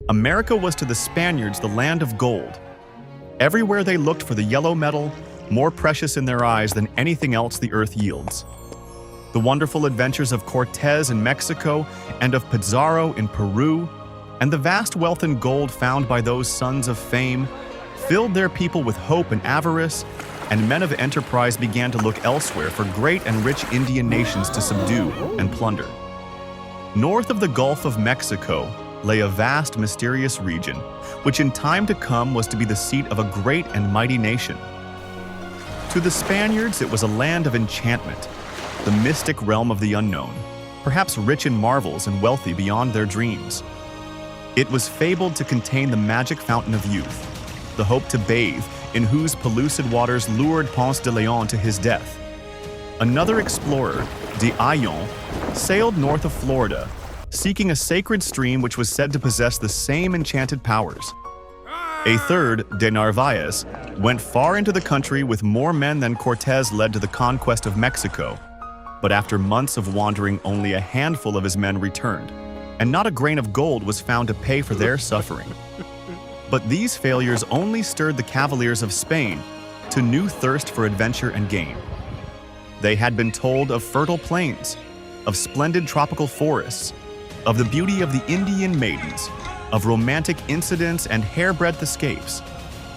America was to the Spaniards the land of gold. Everywhere they looked for the yellow metal, more precious in their eyes than anything else the earth yields. The wonderful adventures of Cortez in Mexico and of Pizarro in Peru, and the vast wealth and gold found by those sons of fame, filled their people with hope and avarice, and men of enterprise began to look elsewhere for great and rich Indian nations to subdue and plunder. North of the Gulf of Mexico lay a vast, mysterious region, which in time to come was to be the seat of a great and mighty nation. To the Spaniards, it was a land of enchantment, the mystic realm of the unknown, perhaps rich in marvels and wealthy beyond their dreams. It was fabled to contain the magic fountain of youth, the hope to bathe, in whose pellucid waters lured Ponce de Leon to his death. Another explorer, de Ayllon, sailed north of Florida, seeking a sacred stream which was said to possess the same enchanted powers. A third, de Narvaez, went far into the country with more men than Cortez led to the conquest of Mexico, but after months of wandering, only a handful of his men returned, and not a grain of gold was found to pay for their suffering. But these failures only stirred the cavaliers of Spain to new thirst for adventure and gain. They had been told of fertile plains, of splendid tropical forests, of the beauty of the Indian maidens, of romantic incidents and hair-breadth escapes,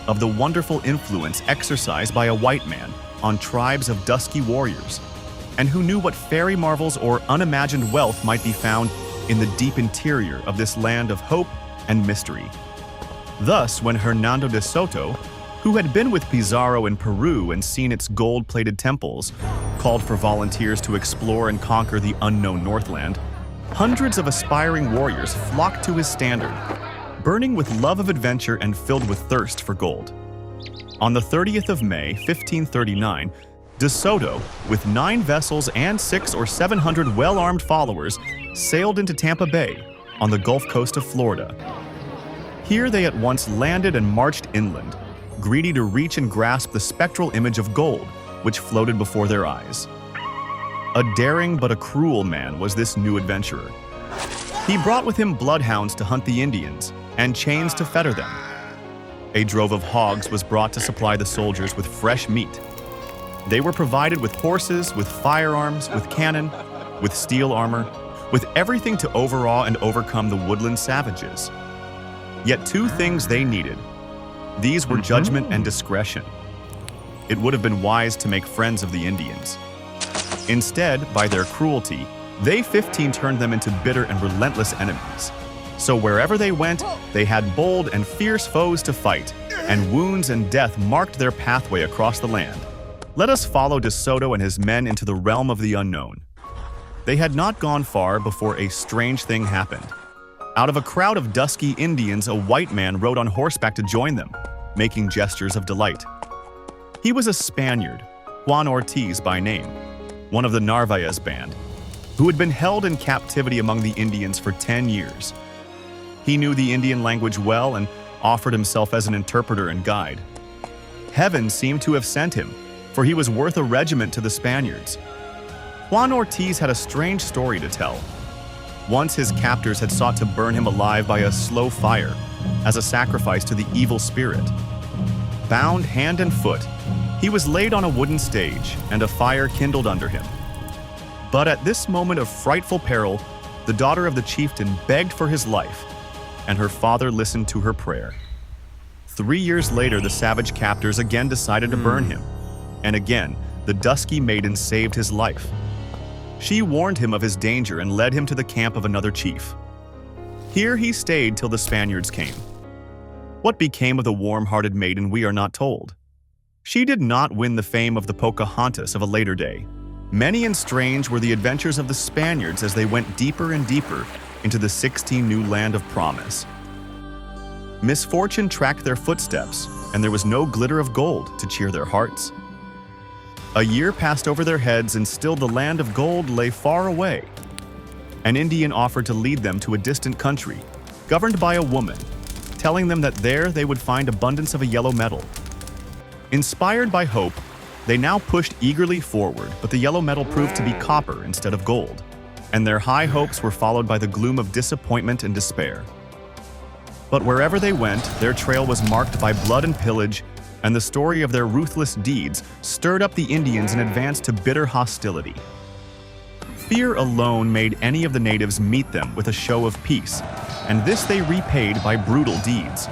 of the wonderful influence exercised by a white man on tribes of dusky warriors, and who knew what fairy marvels or unimagined wealth might be found in the deep interior of this land of hope and mystery. Thus, when Hernando de Soto, who had been with Pizarro in Peru and seen its gold-plated temples, called for volunteers to explore and conquer the unknown Northland, hundreds of aspiring warriors flocked to his standard, burning with love of adventure and filled with thirst for gold. On the 30th of May, 1539, De Soto, with 9 vessels and 600 or 700 well-armed followers, sailed into Tampa Bay, on the Gulf Coast of Florida. Here they at once landed and marched inland, greedy to reach and grasp the spectral image of gold, which floated before their eyes. A daring but a cruel man was this new adventurer. He brought with him bloodhounds to hunt the Indians, and chains to fetter them. A drove of hogs was brought to supply the soldiers with fresh meat. They were provided with horses, with firearms, with cannon, with steel armor, with everything to overawe and overcome the woodland savages. Yet 2 things they needed. These were judgment and discretion. It would have been wise to make friends of the Indians. Instead, by their cruelty, they 15 turned them into bitter and relentless enemies. So wherever they went, they had bold and fierce foes to fight, and wounds and death marked their pathway across the land. Let us follow De Soto and his men into the realm of the unknown. They had not gone far before a strange thing happened. Out of a crowd of dusky Indians, a white man rode on horseback to join them, making gestures of delight. He was a Spaniard, Juan Ortiz by name, one of the Narvaez band, who had been held in captivity among the Indians for 10 years. He knew the Indian language well and offered himself as an interpreter and guide. Heaven seemed to have sent him, for he was worth a regiment to the Spaniards. Juan Ortiz had a strange story to tell. Once his captors had sought to burn him alive by a slow fire, as a sacrifice to the evil spirit. Bound hand and foot, he was laid on a wooden stage, and a fire kindled under him. But at this moment of frightful peril, the daughter of the chieftain begged for his life, and her father listened to her prayer. 3 years later, the savage captors again decided to burn him, and again, the dusky maiden saved his life. She warned him of his danger and led him to the camp of another chief. Here he stayed till the Spaniards came. What became of the warm-hearted maiden we are not told. She did not win the fame of the Pocahontas of a later day. Many and strange were the adventures of the Spaniards as they went deeper and deeper into the 16 new land of promise. Misfortune tracked their footsteps, and there was no glitter of gold to cheer their hearts. A year passed over their heads, and still the land of gold lay far away. An Indian offered to lead them to a distant country, governed by a woman, telling them that there they would find abundance of a yellow metal. Inspired by hope, they now pushed eagerly forward, but the yellow metal proved to be copper instead of gold, and their high hopes were followed by the gloom of disappointment and despair. But wherever they went, their trail was marked by blood and pillage, and the story of their ruthless deeds stirred up the Indians in advance to bitter hostility. Fear alone made any of the natives meet them with a show of peace, and this they repaid by brutal deeds.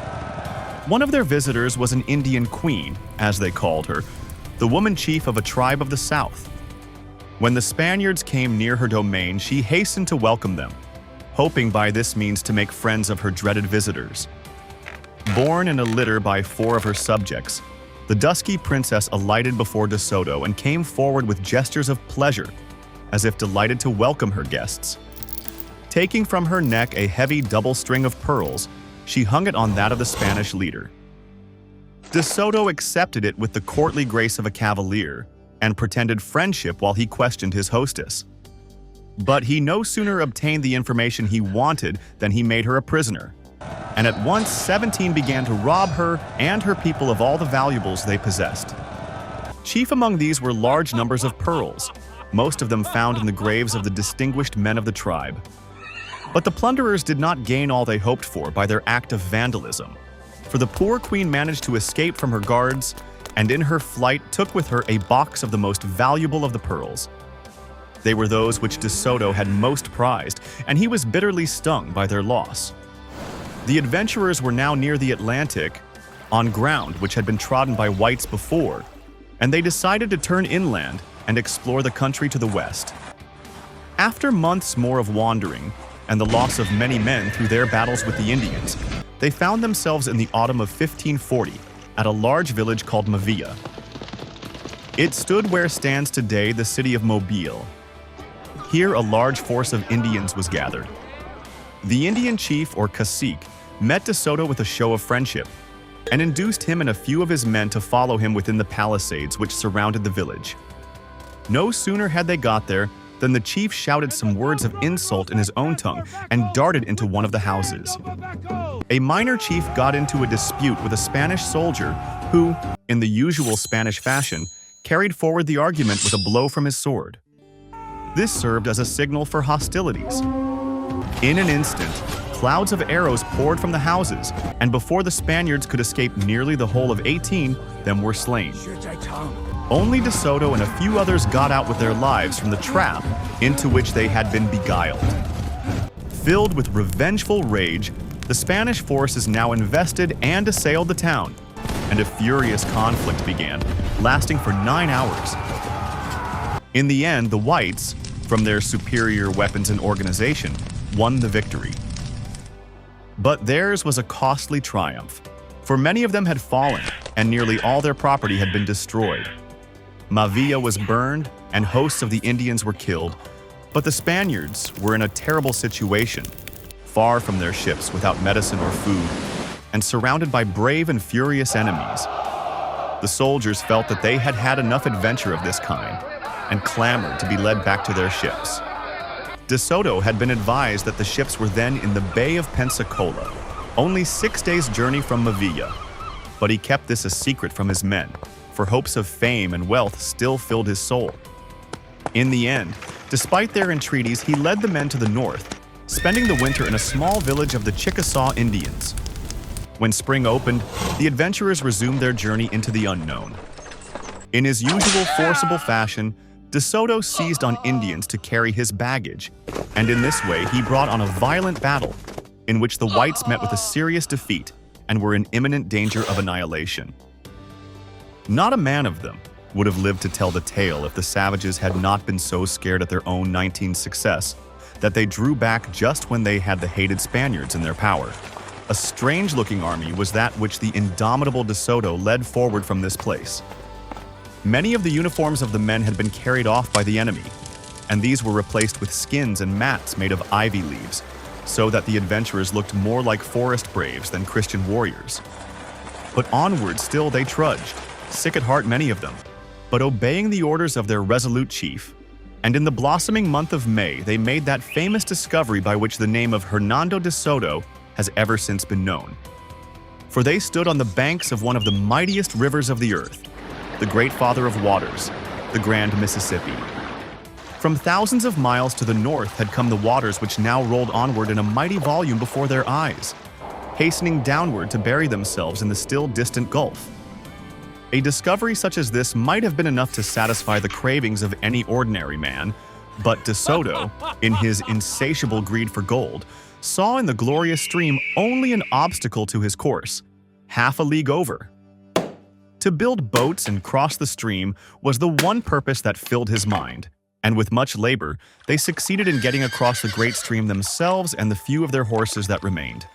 One of their visitors was an Indian queen, as they called her, the woman chief of a tribe of the south. When the Spaniards came near her domain, she hastened to welcome them, hoping by this means to make friends of her dreaded visitors. Borne in a litter by 4 of her subjects, the dusky princess alighted before De Soto and came forward with gestures of pleasure, as if delighted to welcome her guests. Taking from her neck a heavy double string of pearls, she hung it on that of the Spanish leader. De Soto accepted it with the courtly grace of a cavalier and pretended friendship while he questioned his hostess. But he no sooner obtained the information he wanted than he made her a prisoner. And at once 17 began to rob her and her people of all the valuables they possessed. Chief among these were large numbers of pearls, most of them found in the graves of the distinguished men of the tribe. But the plunderers did not gain all they hoped for by their act of vandalism, for the poor queen managed to escape from her guards, and in her flight took with her a box of the most valuable of the pearls. They were those which De Soto had most prized, and he was bitterly stung by their loss. The adventurers were now near the Atlantic, on ground which had been trodden by whites before, and they decided to turn inland and explore the country to the west. After months more of wandering, and the loss of many men through their battles with the Indians, they found themselves in the autumn of 1540 at a large village called Mavilla. It stood where stands today the city of Mobile. Here a large force of Indians was gathered. The Indian chief or cacique met De Soto with a show of friendship and induced him and a few of his men to follow him within the palisades which surrounded the village. No sooner had they got there than the chief shouted some words of insult in his own tongue and darted into one of the houses. A minor chief got into a dispute with a Spanish soldier who, in the usual Spanish fashion, carried forward the argument with a blow from his sword. This served as a signal for hostilities. In an instant, clouds of arrows poured from the houses, and before the Spaniards could escape, nearly the whole of 18 them were slain. Only De Soto and a few others got out with their lives from the trap into which they had been beguiled. Filled with revengeful rage, the Spanish forces now invested and assailed the town, and a furious conflict began, lasting for 9 hours. In the end, the whites, from their superior weapons and organization, won the victory. But theirs was a costly triumph, for many of them had fallen, and nearly all their property had been destroyed. Mavilla was burned, and hosts of the Indians were killed, but the Spaniards were in a terrible situation, far from their ships without medicine or food, and surrounded by brave and furious enemies. The soldiers felt that they had had enough adventure of this kind, and clamored to be led back to their ships. De Soto had been advised that the ships were then in the Bay of Pensacola, only 6 days' journey from Mavilla, but he kept this a secret from his men, for hopes of fame and wealth still filled his soul. In the end, despite their entreaties, he led the men to the north, spending the winter in a small village of the Chickasaw Indians. When spring opened, the adventurers resumed their journey into the unknown. In his usual forcible fashion, De Soto seized on Indians to carry his baggage, and in this way he brought on a violent battle, in which the whites met with a serious defeat and were in imminent danger of annihilation. Not a man of them would have lived to tell the tale if the savages had not been so scared at their own 19th success that they drew back just when they had the hated Spaniards in their power. A strange-looking army was that which the indomitable De Soto led forward from this place. Many of the uniforms of the men had been carried off by the enemy, and these were replaced with skins and mats made of ivy leaves, so that the adventurers looked more like forest braves than Christian warriors. But onward still they trudged, sick at heart many of them, but obeying the orders of their resolute chief. And in the blossoming month of May, they made that famous discovery by which the name of Hernando de Soto has ever since been known. For they stood on the banks of one of the mightiest rivers of the earth, the great father of waters, the grand Mississippi. From thousands of miles to the north had come the waters which now rolled onward in a mighty volume before their eyes. hastening downward to bury themselves in the still distant Gulf. A discovery such as this might have been enough to satisfy the cravings of any ordinary man, but De Soto, in his insatiable greed for gold, saw in the glorious stream only an obstacle to his course, half a league over. To build boats and cross the stream was the one purpose that filled his mind, and with much labor, they succeeded in getting across the great stream themselves and the few of their horses that remained.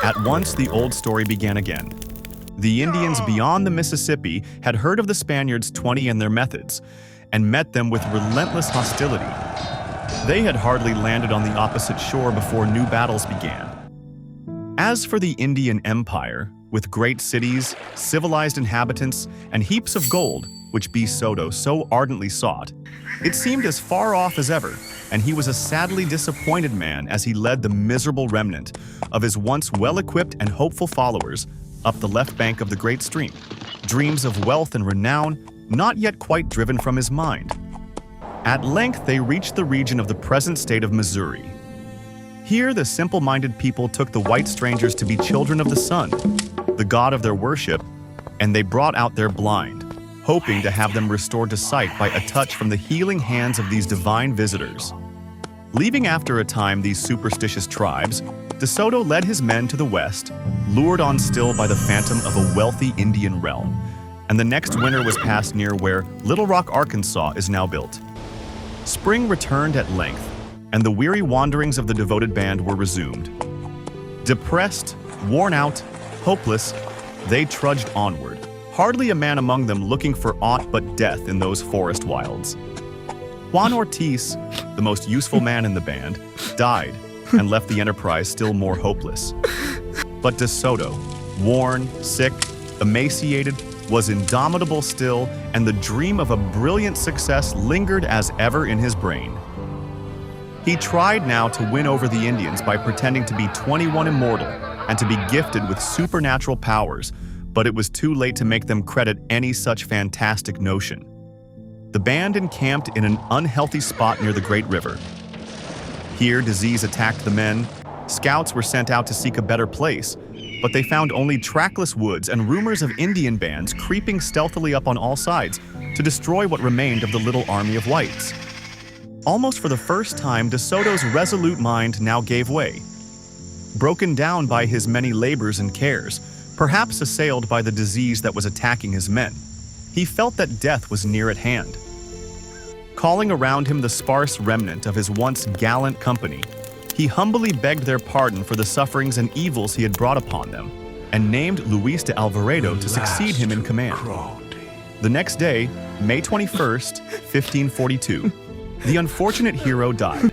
At once the old story began again. The Indians beyond the Mississippi had heard of the Spaniards' 20 and their methods, and met them with relentless hostility. They had hardly landed on the opposite shore before new battles began. As for the Indian Empire, with great cities, civilized inhabitants, and heaps of gold, which De Soto so ardently sought, it seemed as far off as ever, and he was a sadly disappointed man as he led the miserable remnant of his once well-equipped and hopeful followers up the left bank of the great stream, dreams of wealth and renown not yet quite driven from his mind. At length they reached the region of the present state of Missouri. Here the simple-minded people took the white strangers to be children of the sun, the god of their worship, and they brought out their blind, hoping to have them restored to sight by a touch from the healing hands of these divine visitors. Leaving after a time these superstitious tribes, De Soto led his men to the west, lured on still by the phantom of a wealthy Indian realm, and the next winter was passed near where Little Rock, Arkansas is now built. Spring returned at length, and the weary wanderings of the devoted band were resumed. Depressed, worn out, hopeless, they trudged onward, hardly a man among them looking for aught but death in those forest wilds. Juan Ortiz, the most useful man in the band, died and left the enterprise still more hopeless. But De Soto, worn, sick, emaciated, was indomitable still, and the dream of a brilliant success lingered as ever in his brain. He tried now to win over the Indians by pretending to be 21 immortal and to be gifted with supernatural powers, but it was too late to make them credit any such fantastic notion. The band encamped in an unhealthy spot near the great river. Here disease attacked the men. Scouts were sent out to seek a better place, but they found only trackless woods and rumors of Indian bands creeping stealthily up on all sides to destroy what remained of the little army of whites. Almost for the first time, De Soto's resolute mind now gave way. Broken down by his many labors and cares, perhaps assailed by the disease that was attacking his men, he felt that death was near at hand. Calling around him the sparse remnant of his once gallant company, he humbly begged their pardon for the sufferings and evils he had brought upon them, and named Luis de Alvarado to succeed him in command. The next day, May 21st, 1542, the unfortunate hero died.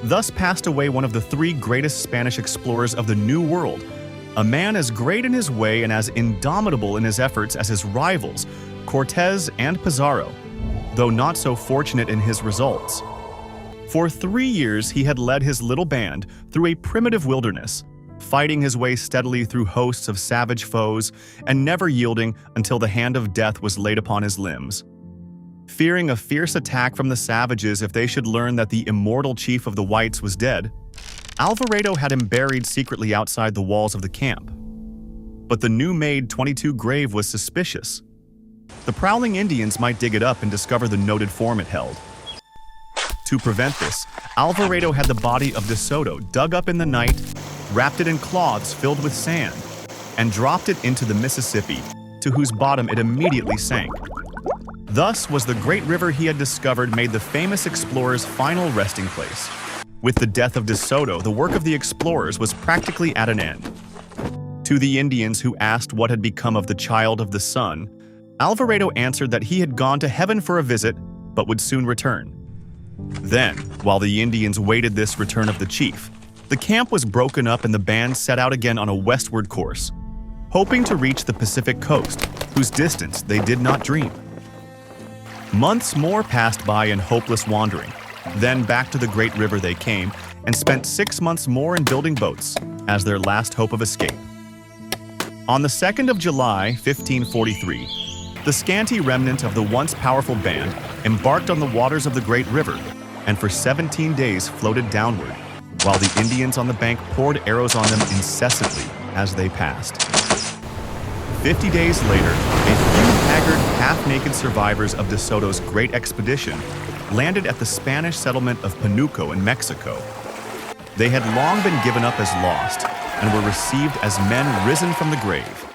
Thus passed away one of the three greatest Spanish explorers of the New World, a man as great in his way and as indomitable in his efforts as his rivals, Cortés and Pizarro, though not so fortunate in his results. For 3 years he had led his little band through a primitive wilderness, fighting his way steadily through hosts of savage foes and never yielding until the hand of death was laid upon his limbs. Fearing a fierce attack from the savages if they should learn that the immortal chief of the whites was dead, Alvarado had him buried secretly outside the walls of the camp. But the new-made 22 grave was suspicious. The prowling Indians might dig it up and discover the noted form it held. To prevent this, Alvarado had the body of De Soto dug up in the night, wrapped it in cloths filled with sand, and dropped it into the Mississippi, to whose bottom it immediately sank. Thus was the great river he had discovered made the famous explorer's final resting place. With the death of De Soto, the work of the explorers was practically at an end. To the Indians who asked what had become of the child of the sun, Alvarado answered that he had gone to heaven for a visit, but would soon return. Then, while the Indians waited this return of the chief, the camp was broken up and the band set out again on a westward course, hoping to reach the Pacific coast, whose distance they did not dream. Months more passed by in hopeless wandering. Then back to the great river they came and spent 6 months more in building boats as their last hope of escape. On the 2nd of July, 1543, the scanty remnant of the once powerful band embarked on the waters of the great river and for 17 days floated downward, while the Indians on the bank poured arrows on them incessantly as they passed. 50 days later, a few haggard, half-naked survivors of De Soto's great expedition landed at the Spanish settlement of Panuco in Mexico. They had long been given up as lost and were received as men risen from the grave.